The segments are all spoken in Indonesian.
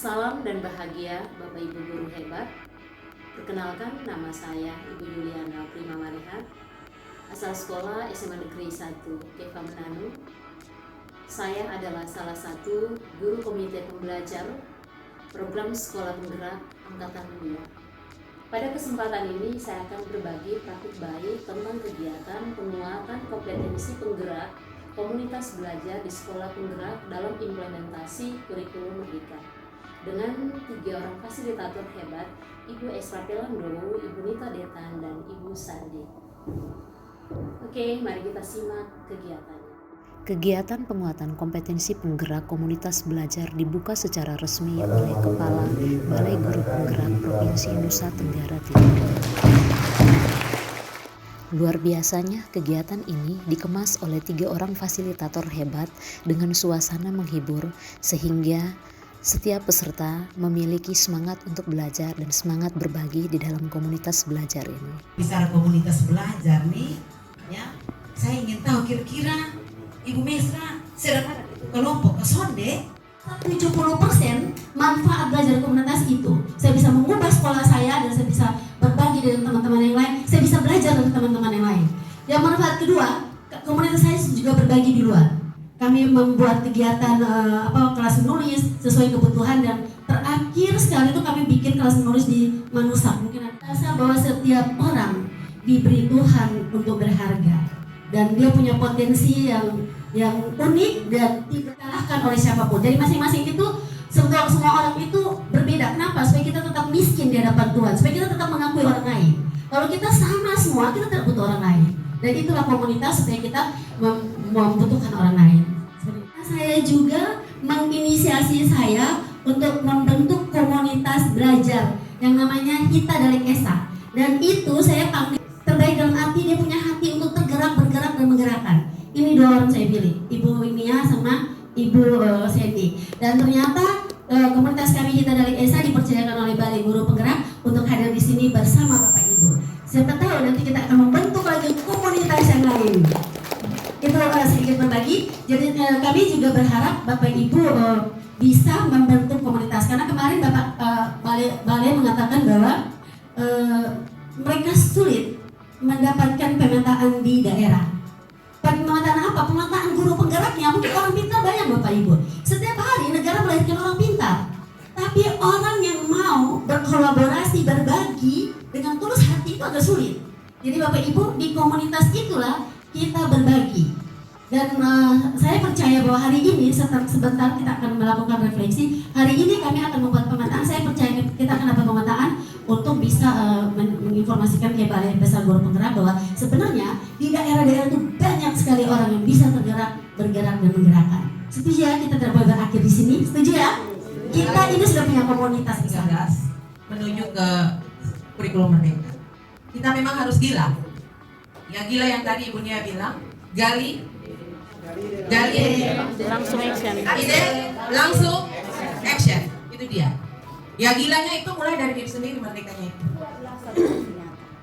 Salam dan bahagia Bapak Ibu guru hebat. Perkenalkan, nama saya Ibu Yuliana Prima Marehat, asal sekolah SMA Negeri 1 Keva Menanu. Saya adalah salah satu guru komite pembelajar program sekolah penggerak angkatan 2. Pada kesempatan ini saya akan berbagi praktik baik tentang kegiatan penguatan kompetensi penggerak komunitas belajar di sekolah penggerak dalam implementasi kurikulum Merdeka dengan 3 orang fasilitator hebat, Ibu Esra Pelando, Ibu Nita Detan, dan Ibu Sandi. Oke, mari kita simak kegiatannya. Kegiatan penguatan kompetensi penggerak komunitas belajar dibuka secara resmi oleh Kepala Balai Guru Penggerak Provinsi Nusa Tenggara Timur. Luar biasanya, kegiatan ini dikemas oleh 3 orang fasilitator hebat dengan suasana menghibur sehingga setiap peserta memiliki semangat untuk belajar dan semangat berbagi di dalam komunitas belajar ini. Bicara komunitas belajar nih, ya, saya ingin tahu kira-kira Ibu Mesra sedang kelompok kesonde 70% manfaat belajar komunitas itu. Saya bisa mengubah sekolah saya dan saya bisa berbagi dengan teman-teman yang lain. Saya bisa belajar dengan teman-teman yang lain. Yang manfaat kedua, komunitas saya juga berbagi di luar. Kami membuat kegiatan kelas menulis sesuai kebutuhan, dan terakhir sekali itu kami bikin kelas menulis di Manusak. Mungkin rasa bahwa setiap orang diberi Tuhan untuk berharga dan dia punya potensi yang unik dan tidak dikalahkan oleh siapapun. Jadi masing-masing itu semua orang itu berbeda. Kenapa? Supaya kita tetap miskin di hadapan Tuhan, supaya kita tetap mengakui orang lain. Kalau kita sama semua, kita tidak butuh orang lain. Dan itulah komunitas, supaya kita membutuhkan orang lain. Saya juga menginisiasi saya untuk membentuk komunitas belajar yang namanya Hita Dalek Esa. Dan itu saya panggil terbaik dalam arti dia punya hati untuk tergerak, bergerak, dan menggerakkan. Ini 2 orang saya pilih, Ibu Nia sama Ibu Sandy. Dan ternyata komunitas kami Hita Dalek Esa dipercayakan oleh Balai Guru Penggerak untuk hadir di sini bersama Bapak Ibu. Siapa tahu nanti kita akan membentuk lagi komunitas yang lain. Itu sedikit berbagi. Jadi kami juga berharap Bapak Ibu bisa membentuk komunitas, karena kemarin Bapak Balai mengatakan bahwa mereka sulit mendapatkan pemetaan di daerah. Pemetaan apa? Pemetaan guru penggeraknya. Mungkin orang pintar banyak Bapak Ibu. Setiap hari negara melahirkan orang pintar, tapi orang yang mau berkolaborasi, berbagi dengan tulus hati itu agak sulit. Jadi Bapak Ibu, di komunitas itulah kita berbagi. Dan saya percaya bahwa hari ini sebentar kita akan melakukan refleksi. Hari ini kami akan membuat pemetaan. Saya percaya kita akan dapat pemetaan untuk bisa menginformasikan ke Balai Besar Guru Penggerak bahwa sebenarnya di daerah-daerah itu banyak sekali orang yang bisa tergerak, bergerak, dan menggerakkan. Setuju ya? Kita tidak boleh berakhir di sini. Setuju ya? Kita ini sudah punya komunitas di sana. Menuju ke kurikulum Merdeka. Kita memang harus gila. Ya, gila yang tadi Ibu Nia bilang, gali, Langsung action. ide, langsung action. Itu dia. Ya, gilanya itu mulai dari diri sendiri, merdekanya itu.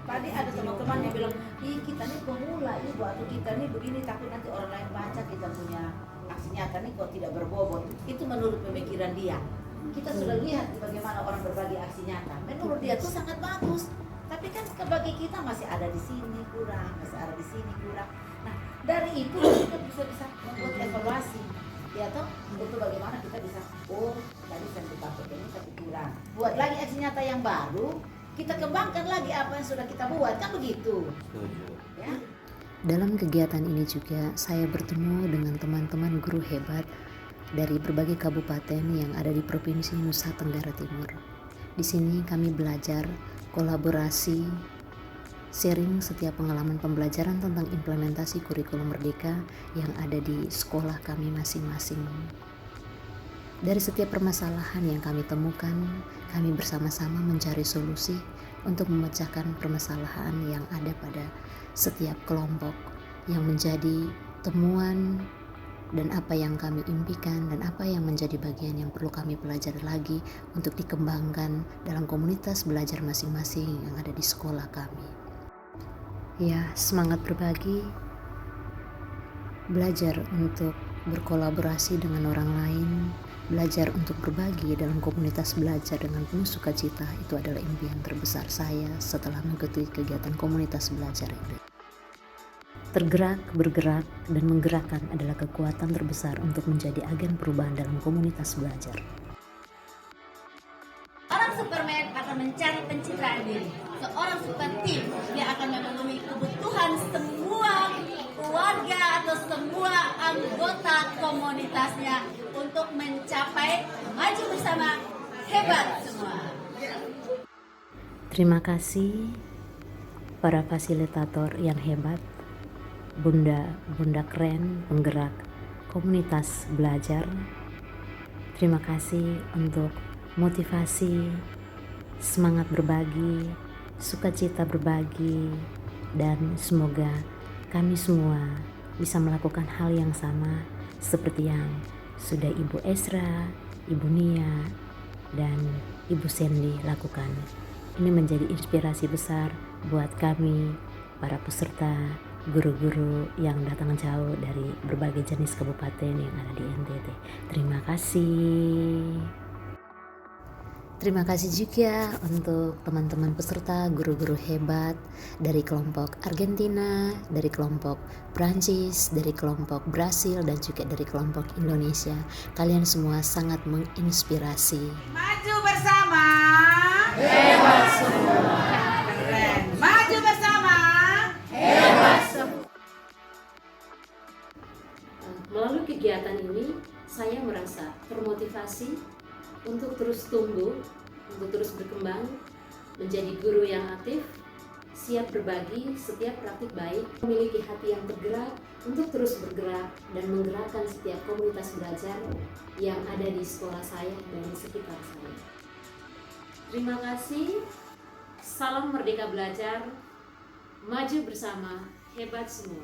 Tadi ada teman-teman yang bilang, kita nih pemula ibu, atau kita nih begini, tapi nanti orang lain baca kita punya aksi nyata nih kok tidak berbobot. Itu menurut pemikiran dia. Kita sudah lihat bagaimana orang berbagi aksi nyata. Menurut dia itu sangat bagus. Tapi kan bagi kita masih ada di sini kurang, masih ada di sini kurang. Nah, dari itu kita bisa membuat evaluasi. Ya toh, untuk bagaimana kita bisa, tadi saya pakai ini tapi kurang. Buat lagi aksi nyata yang baru, kita kembangkan lagi apa yang sudah kita buat, kan begitu. Ya. Dalam kegiatan ini juga saya bertemu dengan teman-teman guru hebat dari berbagai kabupaten yang ada di Provinsi Nusa Tenggara Timur. Di sini kami belajar kolaborasi, sharing setiap pengalaman pembelajaran tentang implementasi kurikulum Merdeka yang ada di sekolah kami masing-masing. Dari setiap permasalahan yang kami temukan, kami bersama-sama mencari solusi untuk memecahkan permasalahan yang ada pada setiap kelompok yang menjadi temuan dan apa yang kami impikan dan apa yang menjadi bagian yang perlu kami pelajari lagi untuk dikembangkan dalam komunitas belajar masing-masing yang ada di sekolah kami. Ya, semangat berbagi, belajar untuk berkolaborasi dengan orang lain, Belajar untuk berbagi dalam komunitas belajar dengan penuh sukacita itu adalah impian terbesar saya setelah mengikuti kegiatan komunitas belajar ini. Tergerak, bergerak, dan menggerakkan adalah kekuatan terbesar untuk menjadi agen perubahan dalam komunitas belajar. Orang Superman akan mencari pencitraan diri. Seorang super team, dia akan memenuhi kebutuhan semua keluarga atau semua anggota komunitasnya untuk mencapai maju bersama hebat semua. Terima kasih para fasilitator yang hebat, bunda keren penggerak komunitas belajar. Terima kasih untuk motivasi, semangat berbagi, sukacita berbagi, dan semoga kami semua bisa melakukan hal yang sama seperti yang sudah Ibu Esra, Ibu Nia, dan Ibu Sandy lakukan. Ini menjadi inspirasi besar buat kami, para peserta, guru-guru yang datang jauh dari berbagai jenis kabupaten yang ada di NTT. Terima kasih. Terima kasih juga untuk teman-teman peserta, guru-guru hebat dari kelompok Argentina, dari kelompok Prancis, dari kelompok Brasil, dan juga dari kelompok Indonesia. Kalian semua sangat menginspirasi. Maju bersama. Hebat semua. Keren. Maju bersama. Hebat semua. Melalui kegiatan ini, saya merasa termotivasi untuk terus tumbuh, untuk terus berkembang, menjadi guru yang aktif, siap berbagi setiap praktik baik, memiliki hati yang tergerak untuk terus bergerak dan menggerakkan setiap komunitas belajar yang ada di sekolah saya dan di sekitar saya. Terima kasih, salam merdeka belajar, maju bersama, hebat semua.